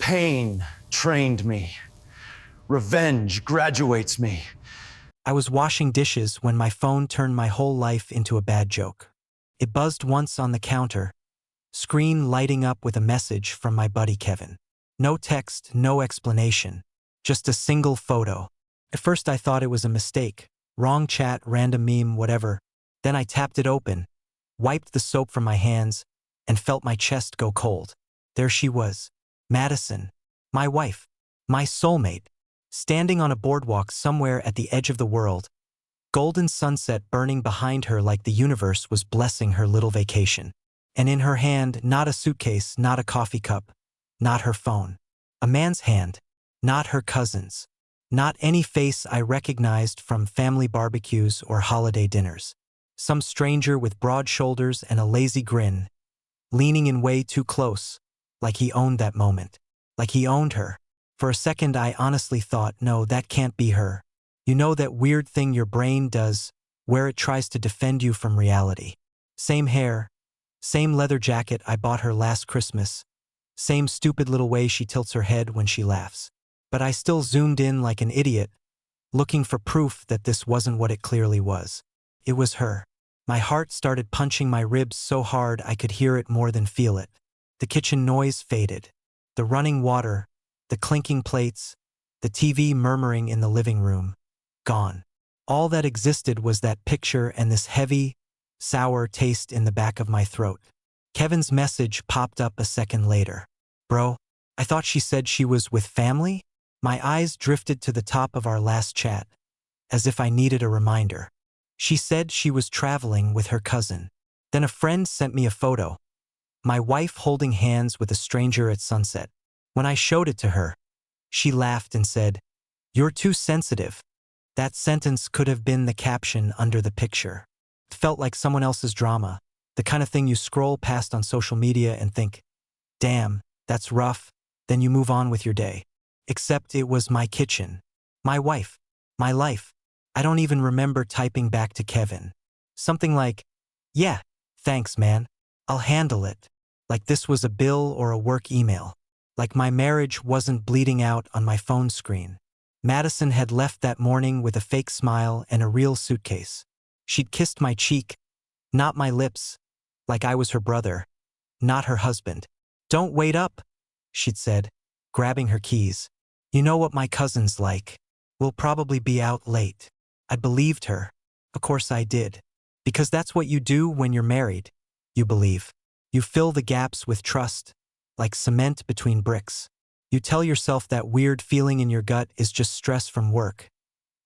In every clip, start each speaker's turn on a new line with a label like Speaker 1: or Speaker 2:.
Speaker 1: Pain trained me. Revenge graduates me.
Speaker 2: I was washing dishes when my phone turned my whole life into a bad joke. It buzzed once on the counter, screen lighting up with a message from my buddy Kevin. No text, no explanation, just a single photo. At first I thought it was a mistake. Wrong chat, random meme, whatever. Then I tapped it open, wiped the soap from my hands, and felt my chest go cold. There she was, Madison, my wife, my soulmate, standing on a boardwalk somewhere at the edge of the world, golden sunset burning behind her like the universe was blessing her little vacation. And in her hand, not a suitcase, not a coffee cup, not her phone. A man's hand, not her cousin's. Not any face I recognized from family barbecues or holiday dinners. Some stranger with broad shoulders and a lazy grin, leaning in way too close, like he owned that moment, like he owned her. For a second I honestly thought, no, that can't be her. You know that weird thing your brain does, where it tries to defend you from reality. Same hair, same leather jacket I bought her last Christmas, same stupid little way she tilts her head when she laughs. But I still zoomed in like an idiot, looking for proof that this wasn't what it clearly was. It was her. My heart started punching my ribs so hard I could hear it more than feel it. The kitchen noise faded. The running water, the clinking plates, the TV murmuring in the living room. Gone. All that existed was that picture and this heavy, sour taste in the back of my throat. Kevin's message popped up a second later. Bro, I thought she said she was with family? My eyes drifted to the top of our last chat, as if I needed a reminder. She said she was traveling with her cousin. Then a friend sent me a photo. My wife holding hands with a stranger at sunset. When I showed it to her, she laughed and said, "You're too sensitive." That sentence could have been the caption under the picture. It felt like someone else's drama, the kind of thing you scroll past on social media and think, damn, that's rough, then you move on with your day. Except it was my kitchen, my wife, my life. I don't even remember typing back to Kevin. Something like, yeah, thanks man, I'll handle it. Like this was a bill or a work email. Like my marriage wasn't bleeding out on my phone screen. Madison had left that morning with a fake smile and a real suitcase. She'd kissed my cheek, not my lips, like I was her brother, not her husband. Don't wait up, she'd said, grabbing her keys. You know what my cousin's like. We'll probably be out late. I believed her. Of course I did. Because that's what you do when you're married. You believe. You fill the gaps with trust, like cement between bricks. You tell yourself that weird feeling in your gut is just stress from work,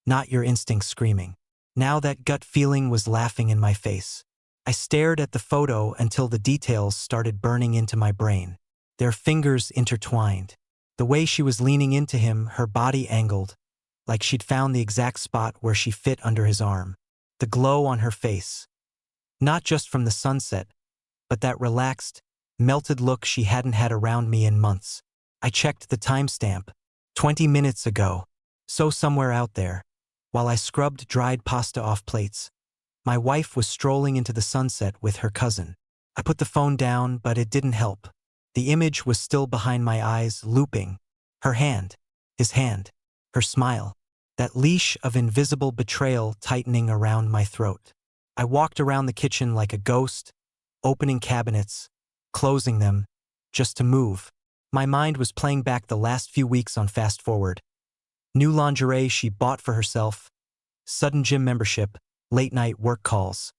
Speaker 2: not your instincts screaming. Now that gut feeling was laughing in my face. I stared at the photo until the details started burning into my brain. Their fingers intertwined. The way she was leaning into him, her body angled, like she'd found the exact spot where she fit under his arm. The glow on her face. Not just from the sunset, but that relaxed, melted look she hadn't had around me in months. I checked the timestamp. 20 minutes ago. So somewhere out there, while I scrubbed dried pasta off plates, my wife was strolling into the sunset with her cousin. I put the phone down, but it didn't help. The image was still behind my eyes, looping. Her hand, his hand, her smile, that leash of invisible betrayal tightening around my throat. I walked around the kitchen like a ghost, opening cabinets, closing them, just to move. My mind was playing back the last few weeks on fast forward. New lingerie she bought for herself, sudden gym membership, late-night work calls.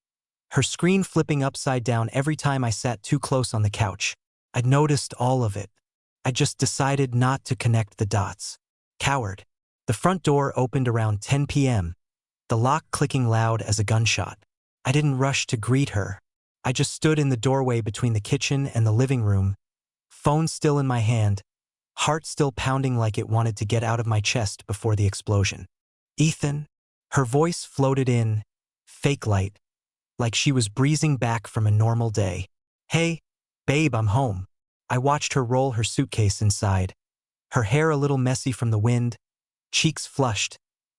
Speaker 2: Her screen flipping upside down every time I sat too close on the couch. I'd noticed all of it. I just decided not to connect the dots. Coward. The front door opened around 10 p.m., the lock clicking loud as a gunshot. I didn't rush to greet her. I just stood in the doorway between the kitchen and the living room, phone still in my hand, heart still pounding like it wanted to get out of my chest before the explosion. Ethan? Her voice floated in, fake light, like she was breezing back from a normal day. Hey, babe, I'm home. I watched her roll her suitcase inside, her hair a little messy from the wind, cheeks flushed,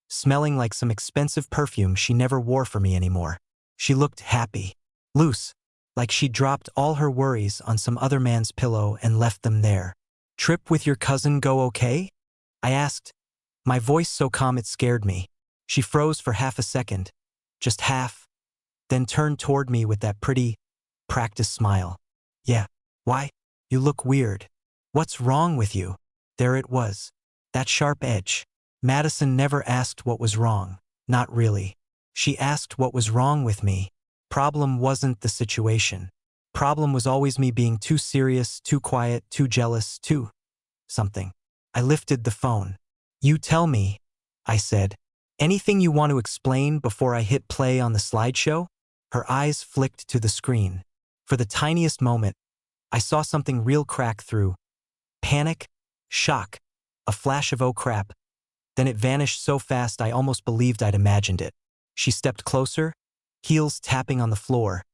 Speaker 2: smelling like some expensive perfume she never wore for me anymore. She looked happy, loose, like she'd dropped all her worries on some other man's pillow and left them there. Trip with your cousin go okay? I asked, my voice so calm it scared me. She froze for half a second, just half, then turned toward me with that pretty, practiced smile. Yeah, why? You look weird. What's wrong with you? There it was. That sharp edge. Madison never asked what was wrong. Not really. She asked what was wrong with me. Problem wasn't the situation. Problem was always me being too serious, too quiet, too jealous, too something. I lifted the phone. You tell me, I said. Anything you want to explain before I hit play on the slideshow? Her eyes flicked to the screen. For the tiniest moment, I saw something real crack through. Panic, shock, a flash of oh crap. Then it vanished so fast I almost believed I'd imagined it. She stepped closer, heels tapping on the floor,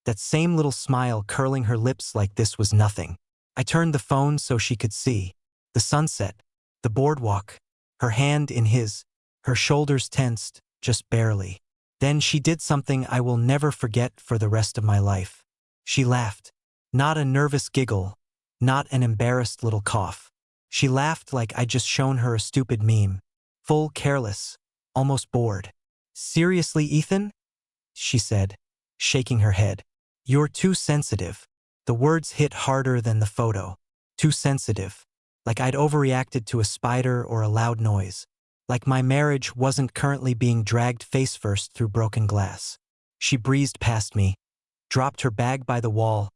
Speaker 2: that same little smile curling her lips like this was nothing. I turned the phone so she could see. The sunset, the boardwalk, her hand in his, her shoulders tensed, just barely. Then she did something I will never forget for the rest of my life. She laughed. Not a nervous giggle, not an embarrassed little cough. She laughed like I'd just shown her a stupid meme. Full careless, almost bored. Seriously, Ethan? She said, shaking her head. You're too sensitive. The words hit harder than the photo. Too sensitive. Like I'd overreacted to a spider or a loud noise. Like my marriage wasn't currently being dragged face first through broken glass. She breezed past me, dropped her bag by the wall,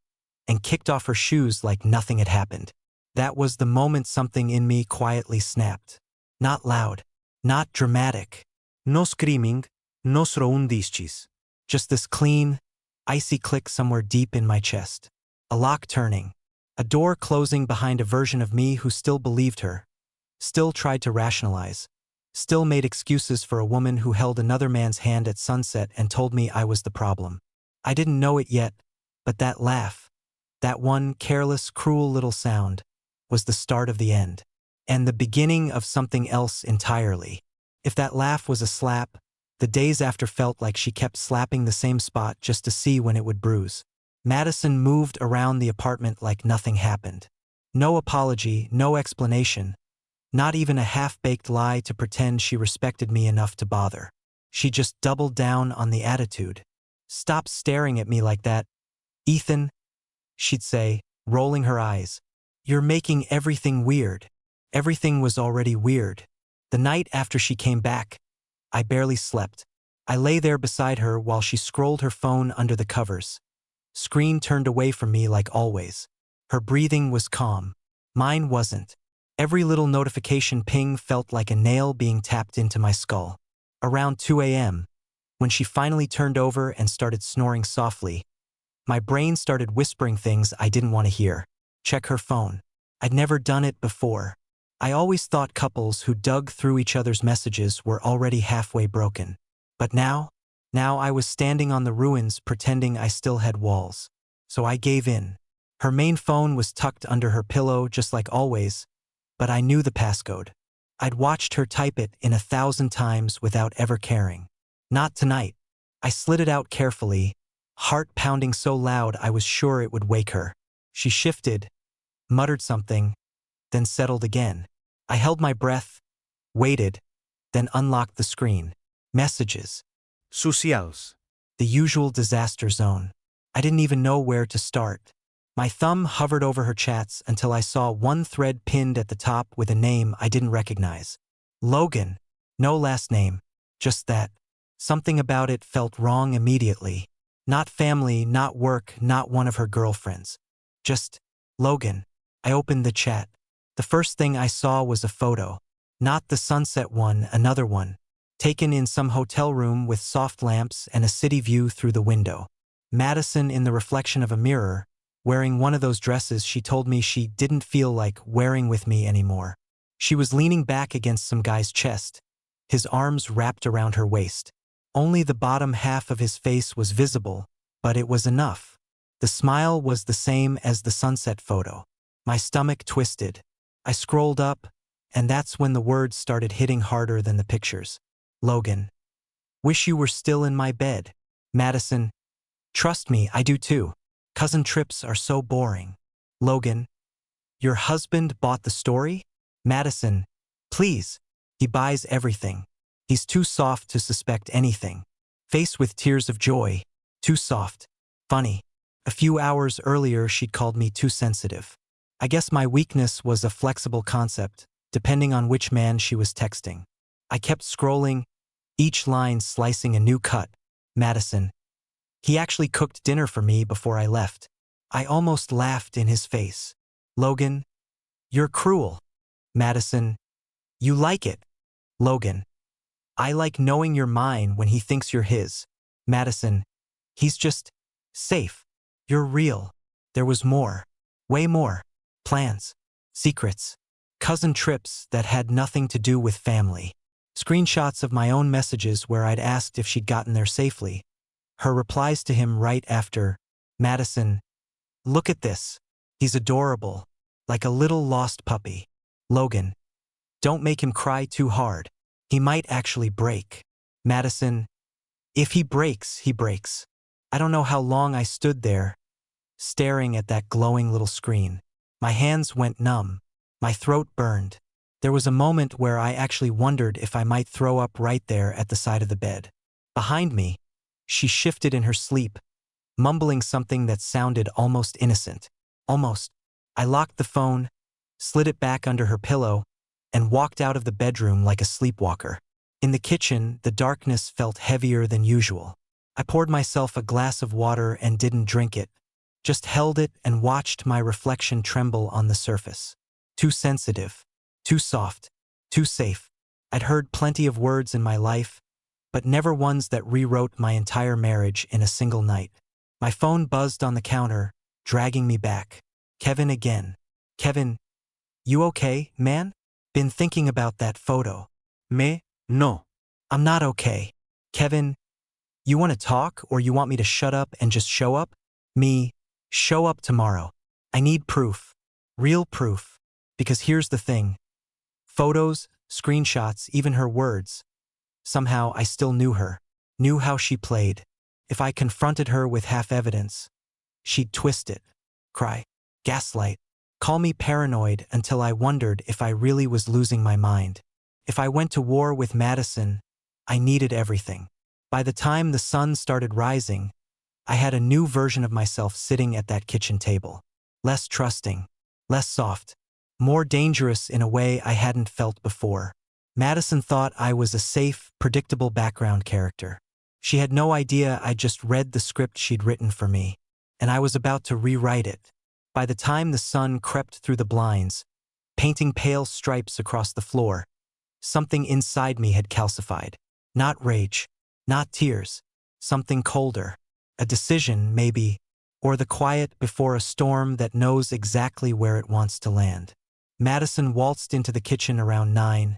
Speaker 2: and kicked off her shoes like nothing had happened. That was the moment something in me quietly snapped. Not loud, not dramatic. No screaming, no sroundiscis. Just this clean, icy click somewhere deep in my chest. A lock turning. A door closing behind a version of me who still believed her. Still tried to rationalize. Still made excuses for a woman who held another man's hand at sunset and told me I was the problem. I didn't know it yet, but that laugh, that one careless, cruel little sound, was the start of the end. And the beginning of something else entirely. If that laugh was a slap, the days after felt like she kept slapping the same spot just to see when it would bruise. Madison moved around the apartment like nothing happened. No apology, no explanation. Not even a half-baked lie to pretend she respected me enough to bother. She just doubled down on the attitude. Stop staring at me like that, Ethan, she'd say, rolling her eyes. You're making everything weird. Everything was already weird. The night after she came back, I barely slept. I lay there beside her while she scrolled her phone under the covers. Screen turned away from me like always. Her breathing was calm. Mine wasn't. Every little notification ping felt like a nail being tapped into my skull. Around 2 a.m., when she finally turned over and started snoring softly, my brain started whispering things I didn't want to hear. Check her phone. I'd never done it before. I always thought couples who dug through each other's messages were already halfway broken. But now I was standing on the ruins pretending I still had walls. So I gave in. Her main phone was tucked under her pillow just like always, but I knew the passcode. I'd watched her type it in 1,000 times without ever caring. Not tonight. I slid it out carefully, heart pounding so loud I was sure it would wake her. She shifted, muttered something, then settled again. I held my breath, waited, then unlocked the screen. Messages.
Speaker 1: Socials.
Speaker 2: The usual disaster zone. I didn't even know where to start. My thumb hovered over her chats until I saw one thread pinned at the top with a name I didn't recognize. Logan. No last name. Just that. Something about it felt wrong immediately. Not family, not work, not one of her girlfriends. Just Logan. I opened the chat. The first thing I saw was a photo. Not the sunset one, another one. Taken in some hotel room with soft lamps and a city view through the window. Madison in the reflection of a mirror, wearing one of those dresses she told me she didn't feel like wearing with me anymore. She was leaning back against some guy's chest, his arms wrapped around her waist. Only the bottom half of his face was visible, but it was enough. The smile was the same as the sunset photo. My stomach twisted. I scrolled up, and that's when the words started hitting harder than the pictures. Logan. Wish you were still in my bed. Madison. Trust me, I do too. Cousin trips are so boring. Logan. Your husband bought the story? Madison, please. He buys everything. He's too soft to suspect anything. Face with tears of joy. Too soft. Funny. A few hours earlier, she'd called me too sensitive. I guess my weakness was a flexible concept, depending on which man she was texting. I kept scrolling, each line slicing a new cut. Madison. He actually cooked dinner for me before I left. I almost laughed in his face. Logan, you're cruel. Madison, you like it. Logan, I like knowing you're mine when he thinks you're his. Madison, he's just safe. You're real. There was more. Way more. Plans. Secrets. Cousin trips that had nothing to do with family. Screenshots of my own messages where I'd asked if she'd gotten there safely. Her replies to him right after. Madison, look at this. He's adorable. Like a little lost puppy. Logan, don't make him cry too hard. He might actually break. Madison, if he breaks, he breaks. I don't know how long I stood there, staring at that glowing little screen. My hands went numb. My throat burned. There was a moment where I actually wondered if I might throw up right there at the side of the bed. Behind me, she shifted in her sleep, mumbling something that sounded almost innocent. Almost. I locked the phone, slid it back under her pillow, and walked out of the bedroom like a sleepwalker. In the kitchen, the darkness felt heavier than usual. I poured myself a glass of water and didn't drink it, just held it and watched my reflection tremble on the surface. Too sensitive, too soft, too safe. I'd heard plenty of words in my life, but never ones that rewrote my entire marriage in a single night. My phone buzzed on the counter, dragging me back. Kevin again. Kevin, you okay, man? Been thinking about that photo. Me? No. I'm not okay. Kevin, you want to talk or you want me to shut up and just show up? Me, show up tomorrow. I need proof. Real proof. Because here's the thing. Photos, screenshots, even her words. Somehow I still knew her. Knew how she played. If I confronted her with half evidence, she'd twist it. Cry. Gaslight. Call me paranoid until I wondered if I really was losing my mind. If I went to war with Madison, I needed everything. By the time the sun started rising, I had a new version of myself sitting at that kitchen table. Less trusting, less soft, more dangerous in a way I hadn't felt before. Madison thought I was a safe, predictable background character. She had no idea I'd just read the script she'd written for me, and I was about to rewrite it. By the time the sun crept through the blinds, painting pale stripes across the floor, something inside me had calcified. Not rage, not tears, something colder. A decision, maybe, or the quiet before a storm that knows exactly where it wants to land. Madison waltzed into the kitchen around 9,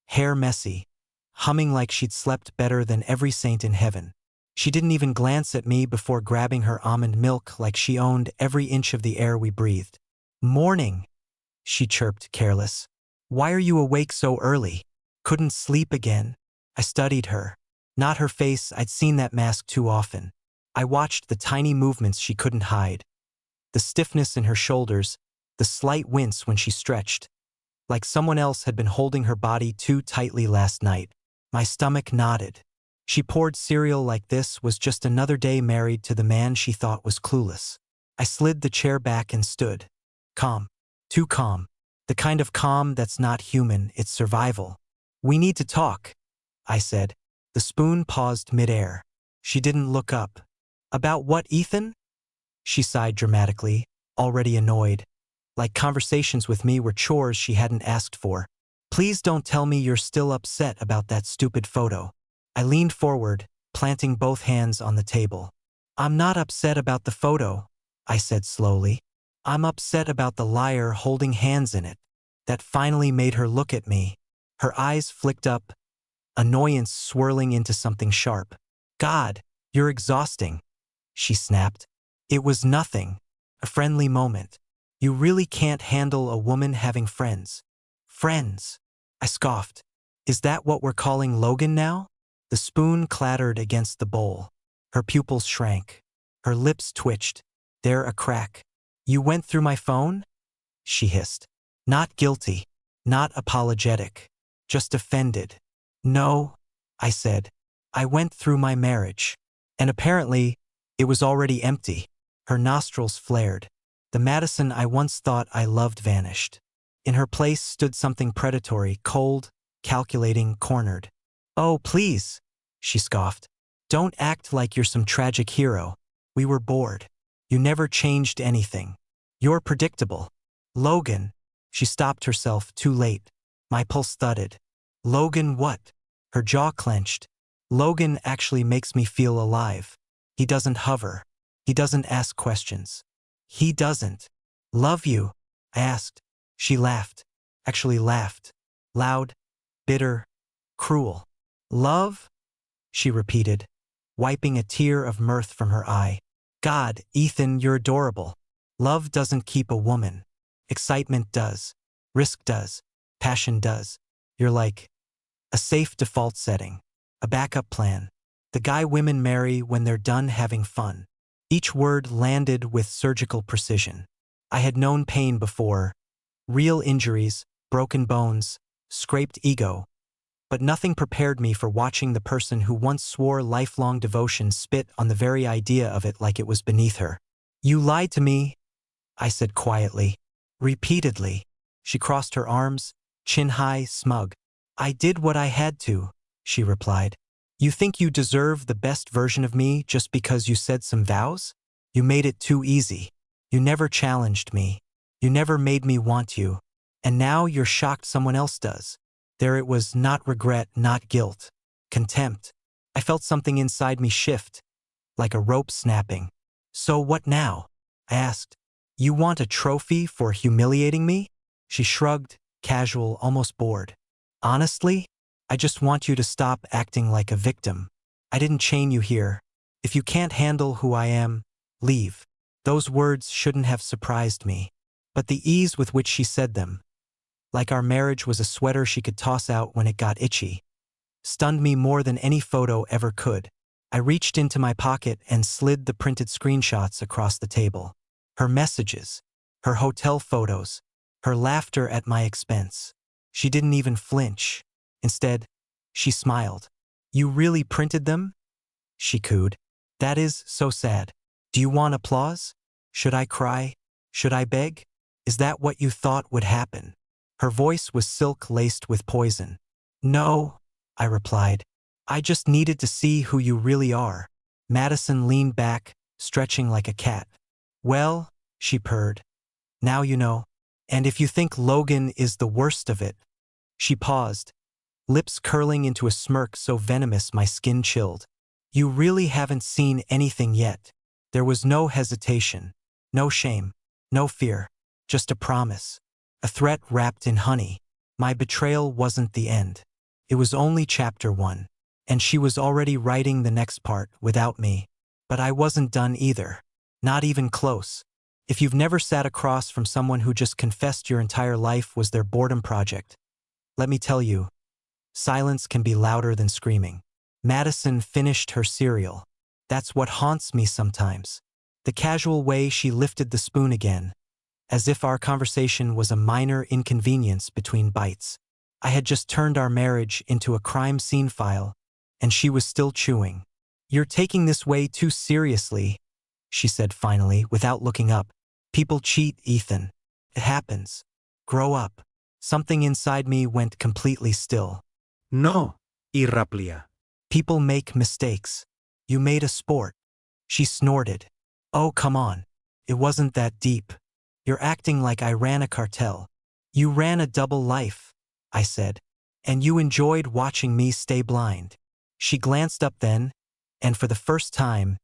Speaker 2: hair messy, humming like she'd slept better than every saint in heaven. She didn't even glance at me before grabbing her almond milk like she owned every inch of the air we breathed. Morning, she chirped, careless. Why are you awake so early? Couldn't sleep again? I studied her. Not her face, I'd seen that mask too often. I watched the tiny movements she couldn't hide. The stiffness in her shoulders, the slight wince when she stretched. Like someone else had been holding her body too tightly last night. My stomach nodded. She poured cereal like this was just another day married to the man she thought was clueless. I slid the chair back and stood. Calm. Too calm. The kind of calm that's not human, it's survival. We need to talk, I said. The spoon paused midair. She didn't look up. About what, Ethan? She sighed dramatically, already annoyed. Like conversations with me were chores she hadn't asked for. Please don't tell me you're still upset about that stupid photo. I leaned forward, planting both hands on the table. I'm not upset about the photo, I said slowly. I'm upset about the liar holding hands in it. That finally made her look at me. Her eyes flicked up, annoyance swirling into something sharp. God, you're exhausting, she snapped. It was nothing, a friendly moment. You really can't handle a woman having friends. Friends, I scoffed. Is that what we're calling Logan now? The spoon clattered against the bowl. Her pupils shrank. Her lips twitched. There a crack. You went through my phone? she hissed. Not guilty, not apologetic, just offended. No, I said. I went through my marriage. And apparently, it was already empty. Her nostrils flared. The Madison I once thought I loved vanished. In her place stood something predatory, cold, calculating, cornered. Oh, please, she scoffed. Don't act like you're some tragic hero. We were bored. You never changed anything. You're predictable. Logan. She stopped herself too late. My pulse thudded. Logan what? Her jaw clenched. Logan actually makes me feel alive. He doesn't hover. He doesn't ask questions. He doesn't. Love you? I asked. She laughed. Actually laughed. Loud, bitter, cruel. Love? She repeated, wiping a tear of mirth from her eye. God, Ethan, you're adorable. Love doesn't keep a woman. Excitement does. Risk does. Passion does. You're like a safe default setting. A backup plan. The guy women marry when they're done having fun. Each word landed with surgical precision. I had known pain before. Real injuries, broken bones, scraped ego. But nothing prepared me for watching the person who once swore lifelong devotion spit on the very idea of it like it was beneath her. You lied to me, I said quietly. Repeatedly. She crossed her arms, chin high, smug. I did what I had to, she replied. You think you deserve the best version of me just because you said some vows? You made it too easy. You never challenged me. You never made me want you. And now you're shocked someone else does. There it was, not regret, not guilt. Contempt. I felt something inside me shift, like a rope snapping. So what now? I asked. You want a trophy for humiliating me? She shrugged, casual, almost bored. Honestly, I just want you to stop acting like a victim. I didn't chain you here. If you can't handle who I am, leave. Those words shouldn't have surprised me. But the ease with which she said them, like our marriage was a sweater she could toss out when it got itchy, stunned me more than any photo ever could. I reached into my pocket and slid the printed screenshots across the table. Her messages, her hotel photos, her laughter at my expense. She didn't even flinch. Instead, she smiled. You really printed them? She cooed. That is so sad. Do you want applause? Should I cry? Should I beg? Is that what you thought would happen? Her voice was silk laced with poison. No, I replied. I just needed to see who you really are. Madison leaned back, stretching like a cat. Well, she purred. Now you know. And if you think Logan is the worst of it. She paused, lips curling into a smirk so venomous my skin chilled. You really haven't seen anything yet. There was no hesitation, no shame, no fear, just a promise. A threat wrapped in honey. My betrayal wasn't the end. It was only chapter 1. And she was already writing the next part without me. But I wasn't done either. Not even close. If you've never sat across from someone who just confessed your entire life was their boredom project, let me tell you, silence can be louder than screaming. Madison finished her cereal. That's what haunts me sometimes. The casual way she lifted the spoon again, as if our conversation was a minor inconvenience between bites. I had just turned our marriage into a crime scene file, and she was still chewing. You're taking this way too seriously, she said finally, without looking up. People cheat, Ethan. It happens. Grow up. Something inside me went completely still.
Speaker 3: No, Irraplia.
Speaker 2: People make mistakes. You made a sport. She snorted. Oh, come on. It wasn't that deep. You're acting like I ran a cartel. You ran a double life, I said. And you enjoyed watching me stay blind. She glanced up then, and for the first time,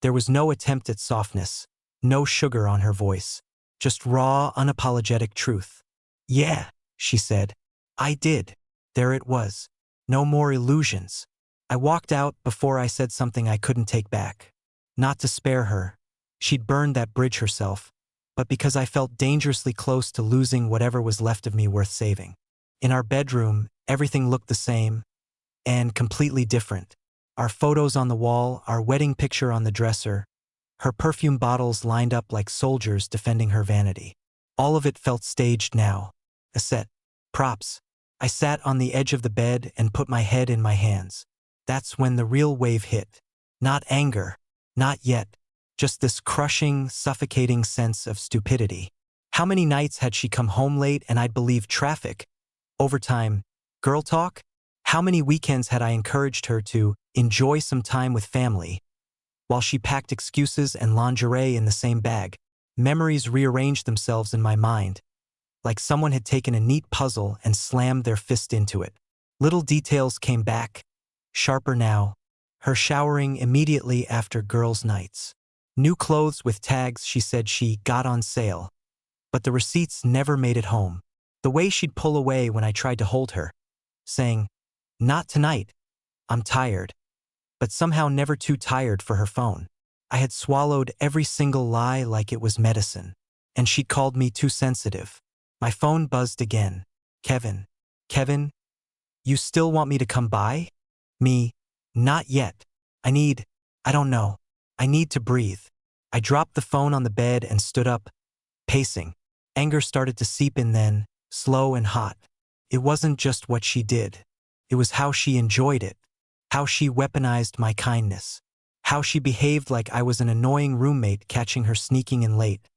Speaker 2: there was no attempt at softness, no sugar on her voice, just raw, unapologetic truth. Yeah, she said. I did. There it was. No more illusions. I walked out before I said something I couldn't take back. Not to spare her. She'd burned that bridge herself, but because I felt dangerously close to losing whatever was left of me worth saving. In our bedroom, everything looked the same, and completely different. Our photos on the wall, our wedding picture on the dresser, her perfume bottles lined up like soldiers defending her vanity. All of it felt staged now. A set. Props. I sat on the edge of the bed and put my head in my hands. That's when the real wave hit. Not anger. Not yet. Just this crushing, suffocating sense of stupidity. How many nights had she come home late and I'd believed traffic, overtime, girl talk? How many weekends had I encouraged her to enjoy some time with family, while she packed excuses and lingerie in the same bag? Memories rearranged themselves in my mind, like someone had taken a neat puzzle and slammed their fist into it. Little details came back, sharper now. Her showering immediately after girls' nights. New clothes with tags she said she got on sale, but the receipts never made it home. The way she'd pull away when I tried to hold her, saying, "Not tonight, I'm tired," but somehow never too tired for her phone. I had swallowed every single lie like it was medicine, and she'd called me too sensitive. My phone buzzed again. Kevin. Kevin, you still want me to come by? Me. Not yet. I don't know. I need to breathe. I dropped the phone on the bed and stood up, pacing. Anger started to seep in then, slow and hot. It wasn't just what she did. It was how she enjoyed it. How she weaponized my kindness. How she behaved like I was an annoying roommate catching her sneaking in late,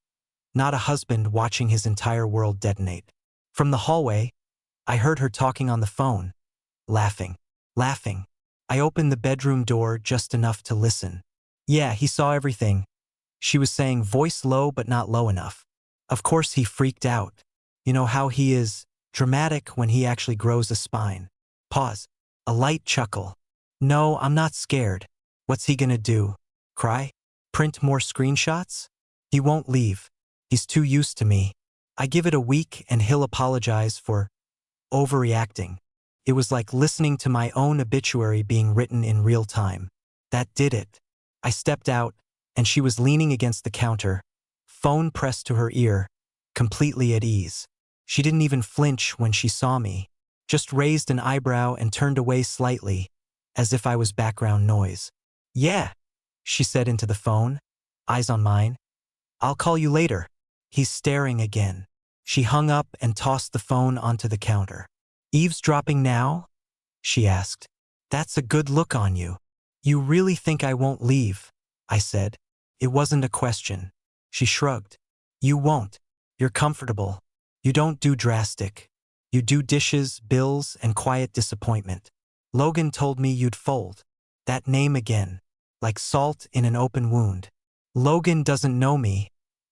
Speaker 2: not a husband watching his entire world detonate. From the hallway, I heard her talking on the phone, laughing. I opened the bedroom door just enough to listen. Yeah, he saw everything. She was saying, voice low but not low enough. Of course he freaked out. You know how he is, dramatic when he actually grows a spine. Pause. A light chuckle. No, I'm not scared. What's he gonna do? Cry? Print more screenshots? He won't leave. He's too used to me. I give it a week and he'll apologize for overreacting. It was like listening to my own obituary being written in real time. That did it. I stepped out, and she was leaning against the counter, phone pressed to her ear, completely at ease. She didn't even flinch when she saw me, just raised an eyebrow and turned away slightly, as if I was background noise. Yeah, she said into the phone, eyes on mine. I'll call you later. He's staring again. She hung up and tossed the phone onto the counter. Eavesdropping now? She asked. That's a good look on you. You really think I won't leave? I said. It wasn't a question. She shrugged. You won't. You're comfortable. You don't do drastic. You do dishes, bills, and quiet disappointment. Logan told me you'd fold. That name again, like salt in an open wound. Logan doesn't know me,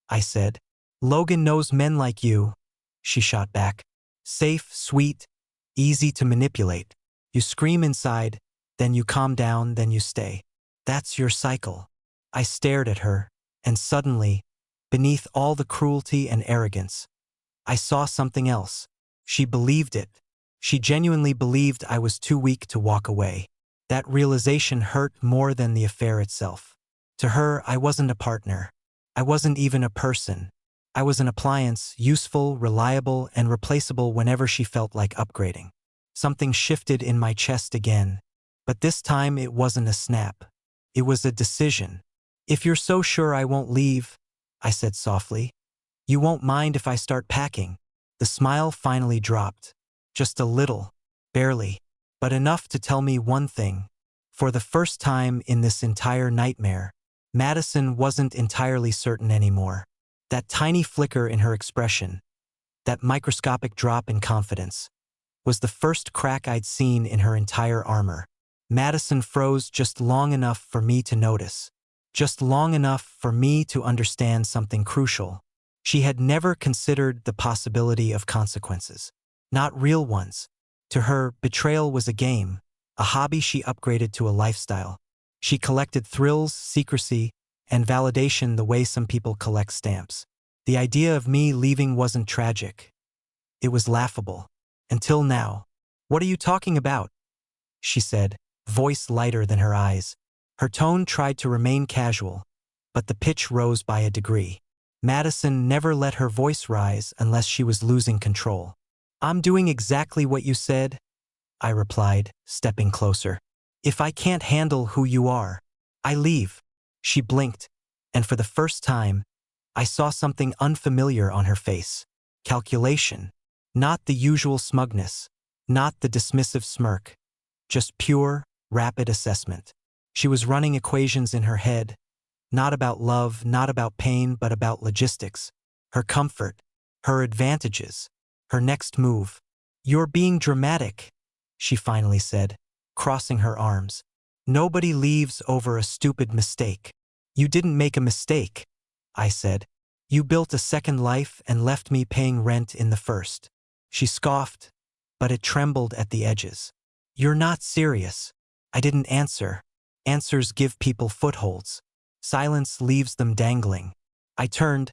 Speaker 2: I said. Logan knows men like you, she shot back. Safe, sweet, easy to manipulate. You scream inside, then you calm down, then you stay. That's your cycle. I stared at her, and suddenly, beneath all the cruelty and arrogance, I saw something else. She believed it. She genuinely believed I was too weak to walk away. That realization hurt more than the affair itself. To her, I wasn't a partner. I wasn't even a person. I was an appliance, useful, reliable, and replaceable whenever she felt like upgrading. Something shifted in my chest again, but this time it wasn't a snap. It was a decision. If you're so sure I won't leave, I said softly, you won't mind if I start packing. The smile finally dropped. Just a little, barely, but enough to tell me one thing. For the first time in this entire nightmare, Madison wasn't entirely certain anymore. That tiny flicker in her expression, that microscopic drop in confidence, was the first crack I'd seen in her entire armor. Madison froze just long enough for me to notice, just long enough for me to understand something crucial. She had never considered the possibility of consequences, not real ones. To her, betrayal was a game, a hobby she upgraded to a lifestyle. She collected thrills, secrecy, and validation the way some people collect stamps. The idea of me leaving wasn't tragic. It was laughable. Until now. What are you talking about? She said, voice lighter than her eyes. Her tone tried to remain casual, but the pitch rose by a degree. Madison never let her voice rise unless she was losing control. I'm doing exactly what you said, I replied, stepping closer. If I can't handle who you are, I leave. She blinked, and for the first time, I saw something unfamiliar on her face. Calculation. Not the usual smugness. Not the dismissive smirk. Just pure, rapid assessment. She was running equations in her head, not about love, not about pain, but about logistics. Her comfort. Her advantages. Her next move. "You're being dramatic," she finally said, crossing her arms. "Nobody leaves over a stupid mistake." "You didn't make a mistake," I said. "You built a second life and left me paying rent in the first." She scoffed, but it trembled at the edges. "You're not serious." I didn't answer. Answers give people footholds. Silence leaves them dangling. I turned,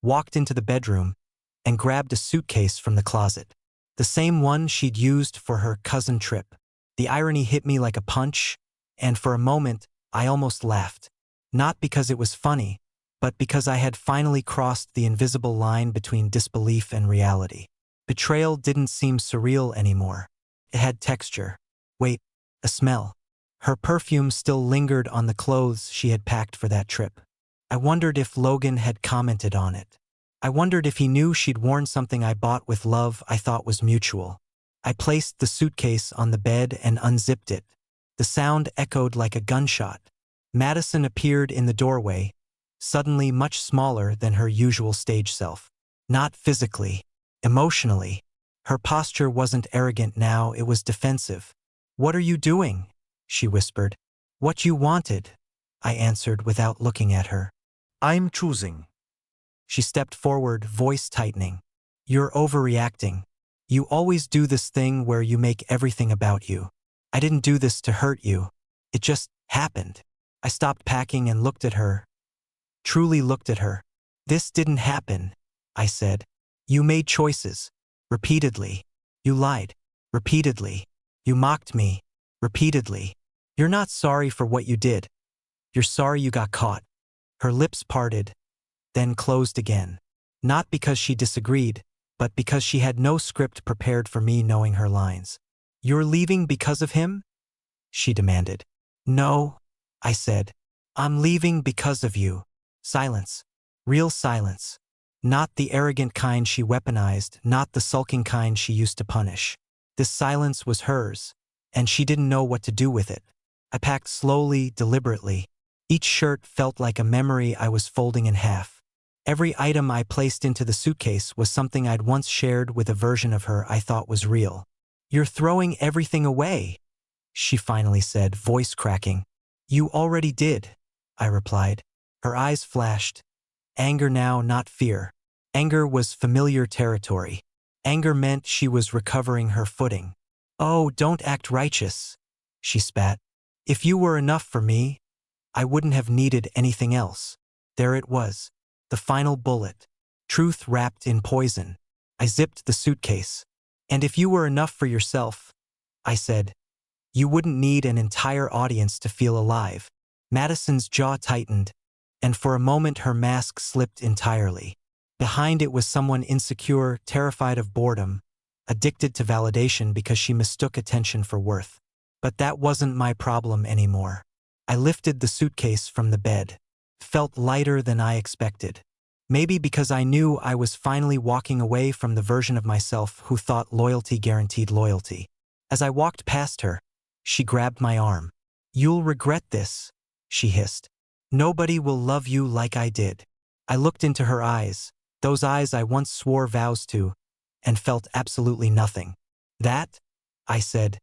Speaker 2: walked into the bedroom, and grabbed a suitcase from the closet. The same one she'd used for her cousin trip. The irony hit me like a punch, and for a moment, I almost laughed. Not because it was funny, but because I had finally crossed the invisible line between disbelief and reality. Betrayal didn't seem surreal anymore. It had texture. Wait, a smell. Her perfume still lingered on the clothes she had packed for that trip. I wondered if Logan had commented on it. I wondered if he knew she'd worn something I bought with love I thought was mutual. I placed the suitcase on the bed and unzipped it. The sound echoed like a gunshot. Madison appeared in the doorway, suddenly much smaller than her usual stage self. Not physically, emotionally. Her posture wasn't arrogant now, it was defensive. "What are you doing?" she whispered. "What you wanted," I answered without looking at her.
Speaker 3: I'm choosing.
Speaker 2: She stepped forward, voice tightening. "You're overreacting. You always do this thing where you make everything about you. I didn't do this to hurt you. It just happened." I stopped packing and looked at her. Truly looked at her. "This didn't happen," I said. "You made choices. Repeatedly. You lied. Repeatedly. You mocked me. Repeatedly. You're not sorry for what you did. You're sorry you got caught." Her lips parted, then closed again. Not because she disagreed, but because she had no script prepared for me knowing her lines. "You're leaving because of him?" she demanded. "No," I said. "I'm leaving because of you." Silence. Real silence. Not the arrogant kind she weaponized, not the sulking kind she used to punish. This silence was hers, and she didn't know what to do with it. I packed slowly, deliberately. Each shirt felt like a memory I was folding in half. Every item I placed into the suitcase was something I'd once shared with a version of her I thought was real. "You're throwing everything away," she finally said, voice cracking. "You already did," I replied. Her eyes flashed. Anger now, not fear. Anger was familiar territory. Anger meant she was recovering her footing. "Oh, don't act righteous," she spat. "If you were enough for me, I wouldn't have needed anything else." There it was. The final bullet. Truth wrapped in poison. I zipped the suitcase. "And if you were enough for yourself," I said, "you wouldn't need an entire audience to feel alive." Madison's jaw tightened, and for a moment her mask slipped entirely. Behind it was someone insecure, terrified of boredom, addicted to validation because she mistook attention for worth. But that wasn't my problem anymore. I lifted the suitcase from the bed. Felt lighter than I expected. Maybe because I knew I was finally walking away from the version of myself who thought loyalty guaranteed loyalty. As I walked past her, she grabbed my arm. "You'll regret this," she hissed. "Nobody will love you like I did." I looked into her eyes, those eyes I once swore vows to, and felt absolutely nothing. "That," I said,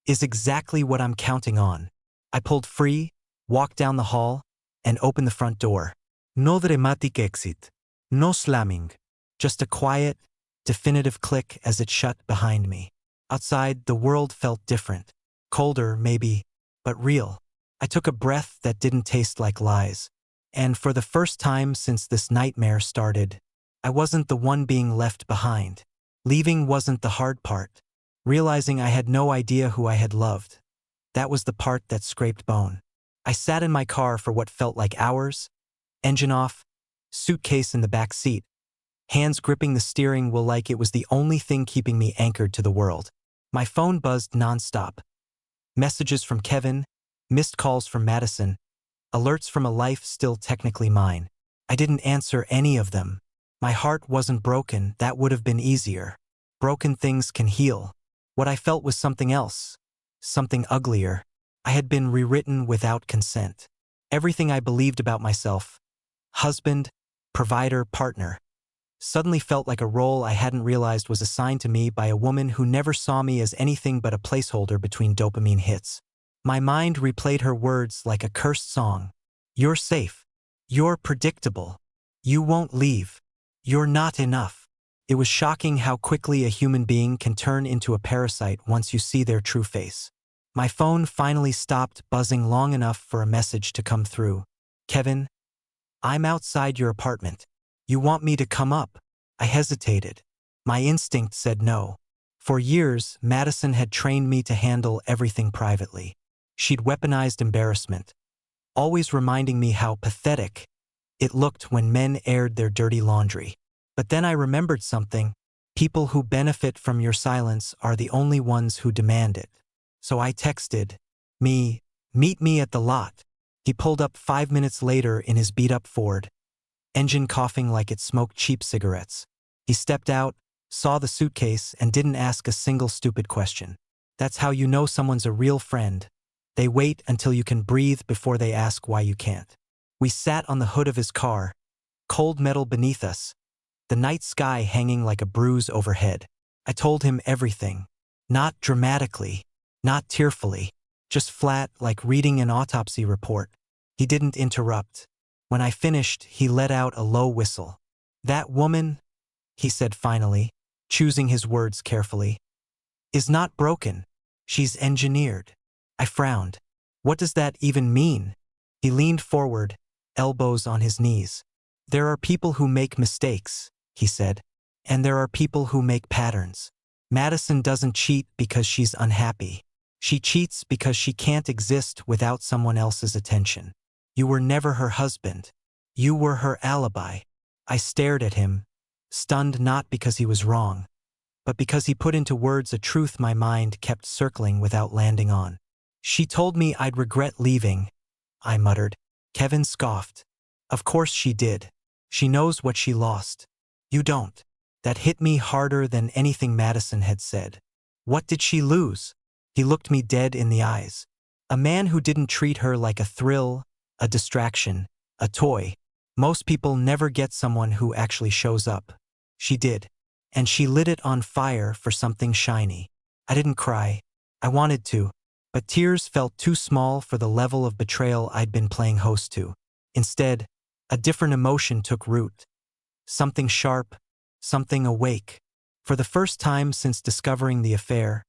Speaker 2: "is exactly what I'm counting on." I pulled free, walked down the hall, and opened the front door. No dramatic exit. No slamming. Just a quiet, definitive click as it shut behind me. Outside, the world felt different. Colder, maybe, but real. I took a breath that didn't taste like lies. And for the first time since this nightmare started, I wasn't the one being left behind. Leaving wasn't the hard part. Realizing I had no idea who I had loved. That was the part that scraped bone. I sat in my car for what felt like hours, engine off, suitcase in the back seat, hands gripping the steering wheel like it was the only thing keeping me anchored to the world. My phone buzzed nonstop. Messages from Kevin, missed calls from Madison, alerts from a life still technically mine. I didn't answer any of them. My heart wasn't broken, that would have been easier. Broken things can heal. What I felt was something else. Something uglier. I had been rewritten without consent. Everything I believed about myself, husband, provider, partner, suddenly felt like a role I hadn't realized was assigned to me by a woman who never saw me as anything but a placeholder between dopamine hits. My mind replayed her words like a cursed song. You're safe. You're predictable. You won't leave. You're not enough. It was shocking how quickly a human being can turn into a parasite once you see their true face. My phone finally stopped buzzing long enough for a message to come through. Kevin, I'm outside your apartment. You want me to come up? I hesitated. My instinct said no. For years, Madison had trained me to handle everything privately. She'd weaponized embarrassment, always reminding me how pathetic it looked when men aired their dirty laundry. But then I remembered something. People who benefit from your silence are the only ones who demand it. So I texted, meet me at the lot. He pulled up 5 minutes later in his beat-up Ford, engine coughing like it smoked cheap cigarettes. He stepped out, saw the suitcase, and didn't ask a single stupid question. That's how you know someone's a real friend. They wait until you can breathe before they ask why you can't. We sat on the hood of his car, cold metal beneath us, the night sky hanging like a bruise overhead. I told him everything. Not dramatically, not tearfully, just flat like reading an autopsy report. He didn't interrupt. When I finished, he let out a low whistle. That woman, he said finally, choosing his words carefully, is not broken. She's engineered. I frowned. What does that even mean? He leaned forward, elbows on his knees. There are people who make mistakes, he said, and there are people who make patterns. Madison doesn't cheat because she's unhappy. She cheats because she can't exist without someone else's attention. You were never her husband. You were her alibi. I stared at him, stunned not because he was wrong, but because he put into words a truth my mind kept circling without landing on. She told me I'd regret leaving, I muttered. Kevin scoffed. Of course she did. She knows what she lost. You don't. That hit me harder than anything Madison had said. What did she lose? He looked me dead in the eyes. A man who didn't treat her like a thrill, a distraction, a toy. Most people never get someone who actually shows up. She did. And she lit it on fire for something shiny. I didn't cry. I wanted to. But tears felt too small for the level of betrayal I'd been playing host to. Instead, a different emotion took root. Something sharp, something awake. For the first time since discovering the affair,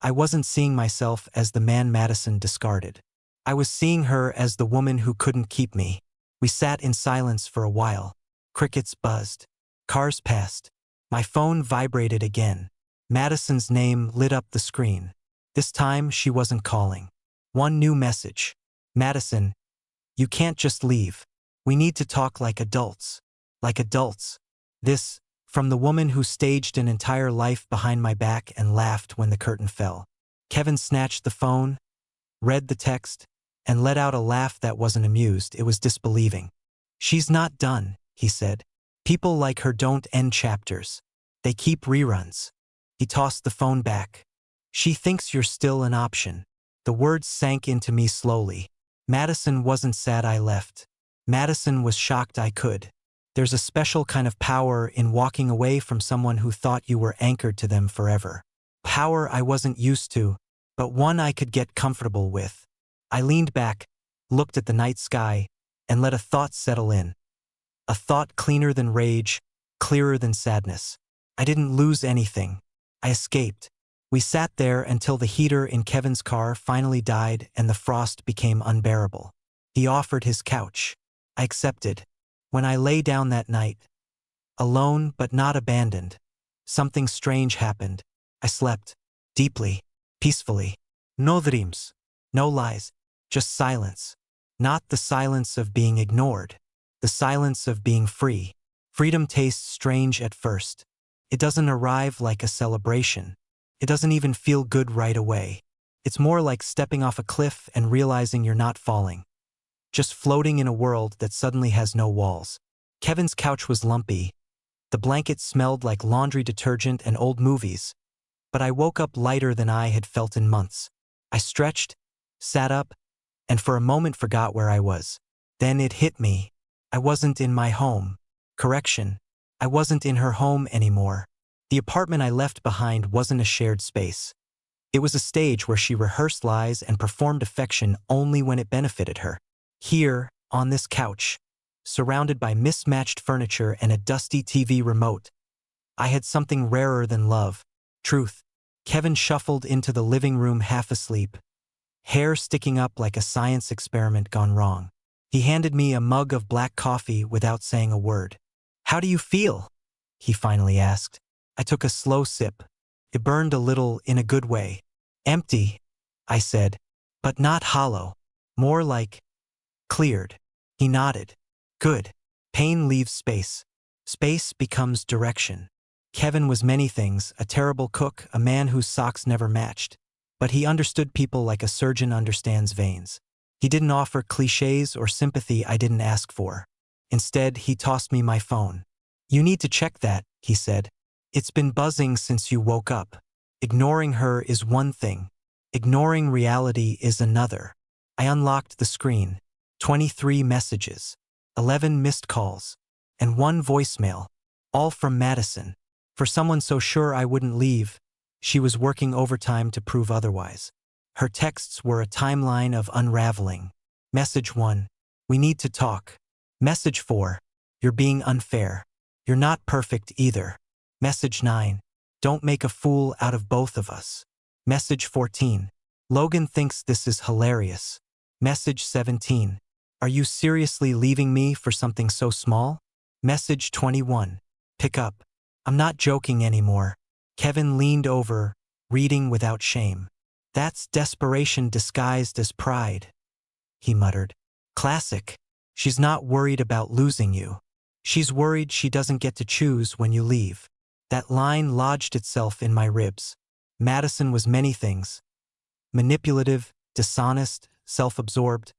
Speaker 2: I wasn't seeing myself as the man Madison discarded. I was seeing her as the woman who couldn't keep me. We sat in silence for a while. Crickets buzzed. Cars passed. My phone vibrated again. Madison's name lit up the screen. This time she wasn't calling. One new message. Madison, you can't just leave. We need to talk like adults. Like adults. This, from the woman who staged an entire life behind my back and laughed when the curtain fell. Kevin snatched the phone, read the text, and let out a laugh that wasn't amused, it was disbelieving. She's not done, he said. People like her don't end chapters. They keep reruns. He tossed the phone back. She thinks you're still an option. The words sank into me slowly. Madison wasn't sad I left. Madison was shocked I could. There's a special kind of power in walking away from someone who thought you were anchored to them forever. Power I wasn't used to, but one I could get comfortable with. I leaned back, looked at the night sky, and let a thought settle in. A thought cleaner than rage, clearer than sadness. I didn't lose anything. I escaped. We sat there until the heater in Kevin's car finally died and the frost became unbearable. He offered his couch. I accepted. When I lay down that night, alone but not abandoned, something strange happened. I slept. Deeply. Peacefully. No dreams. No lies. Just silence. Not the silence of being ignored. The silence of being free. Freedom tastes strange at first. It doesn't arrive like a celebration. It doesn't even feel good right away. It's more like stepping off a cliff and realizing you're not falling. Just floating in a world that suddenly has no walls. Kevin's couch was lumpy. The blanket smelled like laundry detergent and old movies. But I woke up lighter than I had felt in months. I stretched, sat up, and for a moment forgot where I was. Then it hit me. I wasn't in my home. Correction. I wasn't in her home anymore. The apartment I left behind wasn't a shared space. It was a stage where she rehearsed lies and performed affection only when it benefited her. Here, on this couch, surrounded by mismatched furniture and a dusty TV remote, I had something rarer than love. Truth. Kevin shuffled into the living room half asleep, hair sticking up like a science experiment gone wrong. He handed me a mug of black coffee without saying a word. "How do you feel?" he finally asked. I took a slow sip. It burned a little in a good way. "Empty," I said, "but not hollow. More like cleared." He nodded. "Good. Pain leaves space. Space becomes direction." Kevin was many things, a terrible cook, a man whose socks never matched. But he understood people like a surgeon understands veins. He didn't offer cliches or sympathy I didn't ask for. Instead, he tossed me my phone. "You need to check that," he said. "It's been buzzing since you woke up. Ignoring her is one thing. Ignoring reality is another." I unlocked the screen. 23 messages, 11 missed calls, and 1 voicemail, all from Madison. For someone so sure I wouldn't leave, she was working overtime to prove otherwise. Her texts were a timeline of unraveling. Message 1, "We need to talk." Message 4, "You're being unfair. You're not perfect either." Message 9, "Don't make a fool out of both of us." Message 14, "Logan thinks this is hilarious." Message 17, "Are you seriously leaving me for something so small?" Message 21, "Pick up. I'm not joking anymore." Kevin leaned over, reading without shame. "That's desperation disguised as pride," he muttered. "Classic. She's not worried about losing you. She's worried she doesn't get to choose when you leave." That line lodged itself in my ribs. Madison was many things. Manipulative, dishonest, self-absorbed.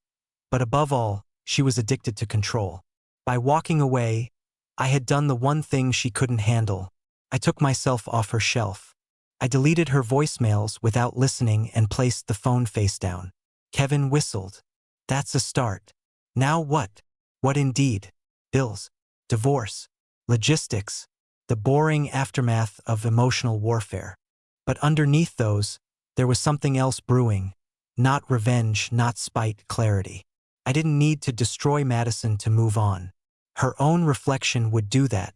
Speaker 2: But above all, she was addicted to control. By walking away, I had done the one thing she couldn't handle. I took myself off her shelf. I deleted her voicemails without listening and placed the phone face down. Kevin whistled. "That's a start. Now what?" What indeed? Bills, divorce, logistics, the boring aftermath of emotional warfare. But underneath those, there was something else brewing. Not revenge, not spite, clarity. I didn't need to destroy Madison to move on. Her own reflection would do that.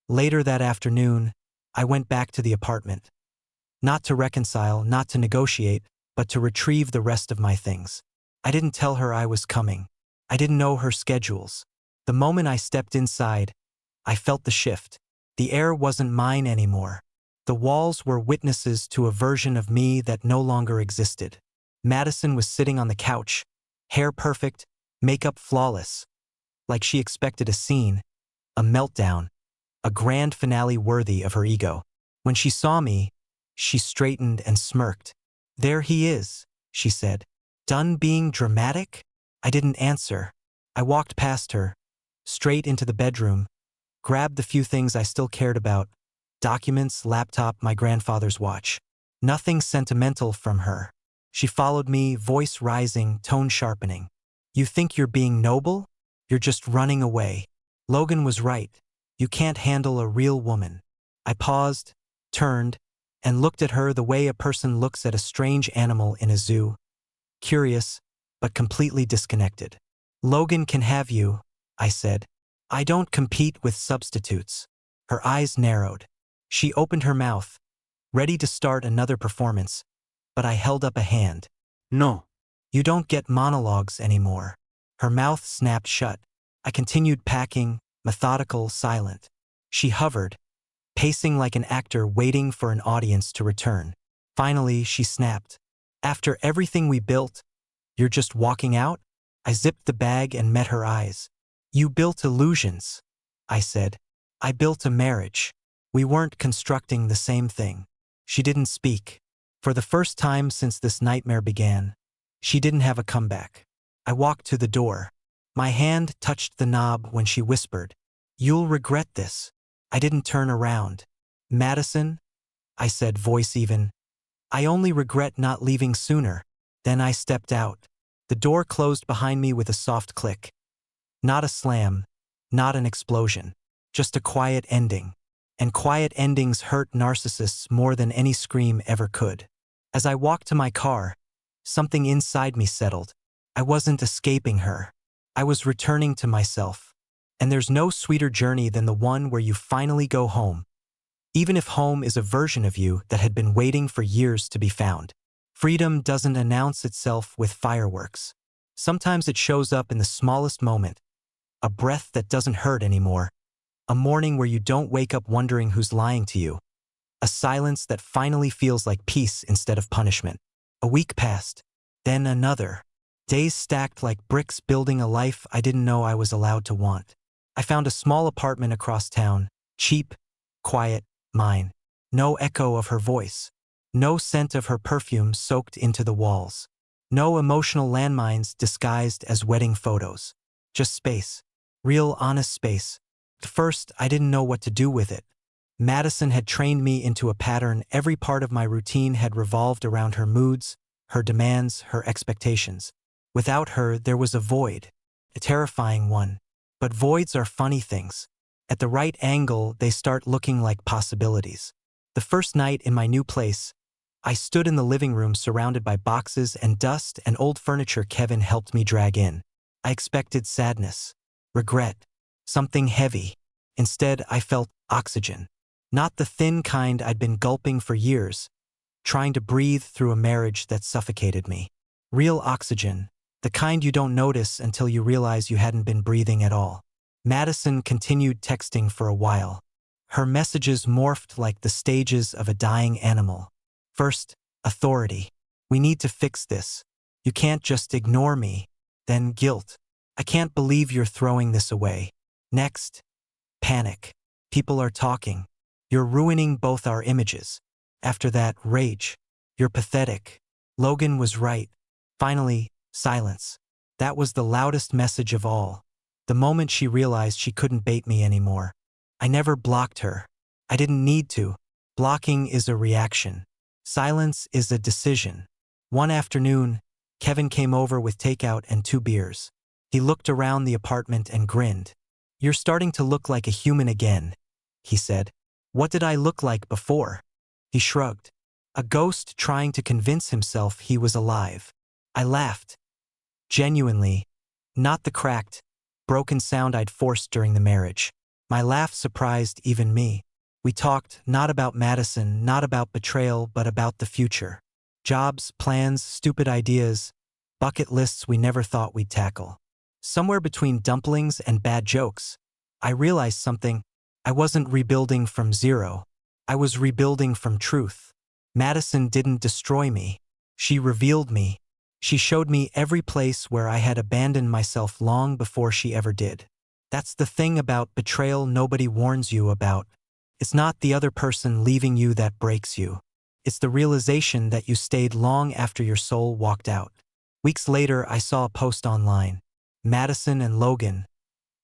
Speaker 2: Later that afternoon, I went back to the apartment. Not to reconcile, not to negotiate, but to retrieve the rest of my things. I didn't tell her I was coming. I didn't know her schedules. The moment I stepped inside, I felt the shift. The air wasn't mine anymore. The walls were witnesses to a version of me that no longer existed. Madison was sitting on the couch, hair perfect, makeup flawless, like she expected a scene, a meltdown, a grand finale worthy of her ego. When she saw me, she straightened and smirked. "There he is," she said. "Done being dramatic?" I didn't answer. I walked past her, straight into the bedroom, grabbed the few things I still cared about, documents, laptop, my grandfather's watch. Nothing sentimental from her. She followed me, voice rising, tone sharpening. "You think you're being noble? You're just running away. Logan was right. You can't handle a real woman." I paused, turned, and looked at her the way a person looks at a strange animal in a zoo. Curious, but completely disconnected. "Logan can have you," I said. "I don't compete with substitutes." Her eyes narrowed. She opened her mouth, ready to start another performance, but I held up a hand.
Speaker 3: No.
Speaker 2: "You don't get monologues anymore." Her mouth snapped shut. I continued packing, methodical, silent. She hovered, pacing like an actor waiting for an audience to return. Finally, she snapped. "After everything we built, you're just walking out?" I zipped the bag and met her eyes. "You built illusions," I said. "I built a marriage. We weren't constructing the same thing." She didn't speak. For the first time since this nightmare began, she didn't have a comeback. I walked to the door. My hand touched the knob when she whispered, You'll regret this. I didn't turn around. Madison, I said, voice even. I only regret not leaving sooner. Then I stepped out. The door closed behind me with a soft click. Not a slam, not an explosion, just a quiet ending. And quiet endings hurt narcissists more than any scream ever could. As I walked to my car, something inside me settled. I wasn't escaping her. I was returning to myself. And there's no sweeter journey than the one where you finally go home, even if home is a version of you that had been waiting for years to be found. Freedom doesn't announce itself with fireworks. Sometimes it shows up in the smallest moment. A breath that doesn't hurt anymore. A morning where you don't wake up wondering who's lying to you. A silence that finally feels like peace instead of punishment. A week passed, then another. Days stacked like bricks, building a life I didn't know I was allowed to want. I found a small apartment across town, cheap, quiet, mine. No echo of her voice. No scent of her perfume soaked into the walls. No emotional landmines disguised as wedding photos. Just space. Real, honest space. At first, I didn't know what to do with it. Madison had trained me into a pattern. Every part of my routine had revolved around her moods, her demands, her expectations. Without her, there was a void. A terrifying one. But voids are funny things. At the right angle, they start looking like possibilities. The first night in my new place, I stood in the living room surrounded by boxes and dust and old furniture Kevin helped me drag in. I expected sadness, regret, something heavy. Instead, I felt oxygen. Not the thin kind I'd been gulping for years, trying to breathe through a marriage that suffocated me. Real oxygen, the kind you don't notice until you realize you hadn't been breathing at all. Madison continued texting for a while. Her messages morphed like the stages of a dying animal. First, authority. We need to fix this. You can't just ignore me. Then guilt. I can't believe you're throwing this away. Next, panic. People are talking. You're ruining both our images. After that, rage. You're pathetic. Logan was right. Finally, silence. That was the loudest message of all. The moment she realized she couldn't bait me anymore. I never blocked her. I didn't need to. Blocking is a reaction. Silence is a decision. One afternoon, Kevin came over with takeout and 2 beers. He looked around the apartment and grinned. "You're starting to look like a human again," he said. "What did I look like before?" He shrugged. A ghost trying to convince himself he was alive. I laughed. Genuinely, not the cracked, broken sound I'd forced during the marriage. My laugh surprised even me. We talked not about Madison, not about betrayal, but about the future. Jobs, plans, stupid ideas, bucket lists we never thought we'd tackle. Somewhere between dumplings and bad jokes, I realized something. I wasn't rebuilding from zero. I was rebuilding from truth. Madison didn't destroy me. She revealed me. She showed me every place where I had abandoned myself long before she ever did. That's the thing about betrayal nobody warns you about. It's not the other person leaving you that breaks you. It's the realization that you stayed long after your soul walked out. Weeks later, I saw a post online. Madison and Logan,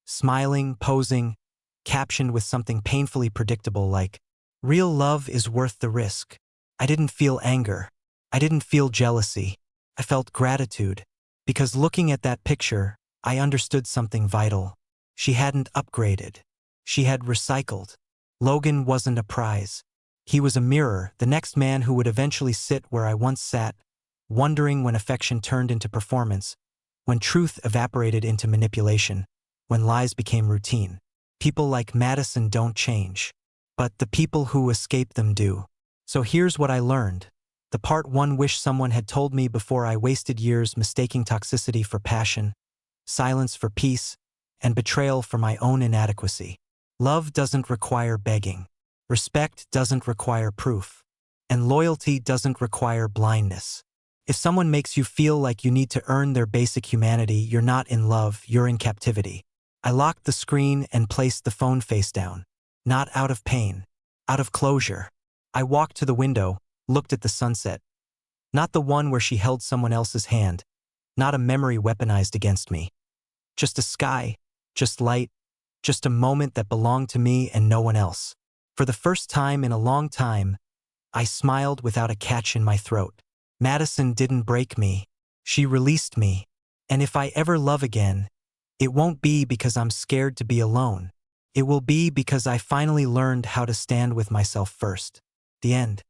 Speaker 2: smiling, posing, captioned with something painfully predictable like, "Real love is worth the risk." I didn't feel anger. I didn't feel jealousy. I felt gratitude. Because looking at that picture, I understood something vital. She hadn't upgraded. She had recycled. Logan wasn't a prize. He was a mirror, the next man who would eventually sit where I once sat, wondering when affection turned into performance, when truth evaporated into manipulation, when lies became routine. People like Madison don't change, but the people who escape them do. So here's what I learned. The part one wish someone had told me before I wasted years mistaking toxicity for passion, silence for peace, and betrayal for my own inadequacy. Love doesn't require begging. Respect doesn't require proof. And loyalty doesn't require blindness. If someone makes you feel like you need to earn their basic humanity, you're not in love, you're in captivity. I locked the screen and placed the phone face down. Not out of pain, out of closure. I walked to the window, looked at the sunset. Not the one where she held someone else's hand. Not a memory weaponized against me. Just a sky, just light, just a moment that belonged to me and no one else. For the first time in a long time, I smiled without a catch in my throat. Madison didn't break me. She released me. And if I ever love again, it won't be because I'm scared to be alone. It will be because I finally learned how to stand with myself first. The end.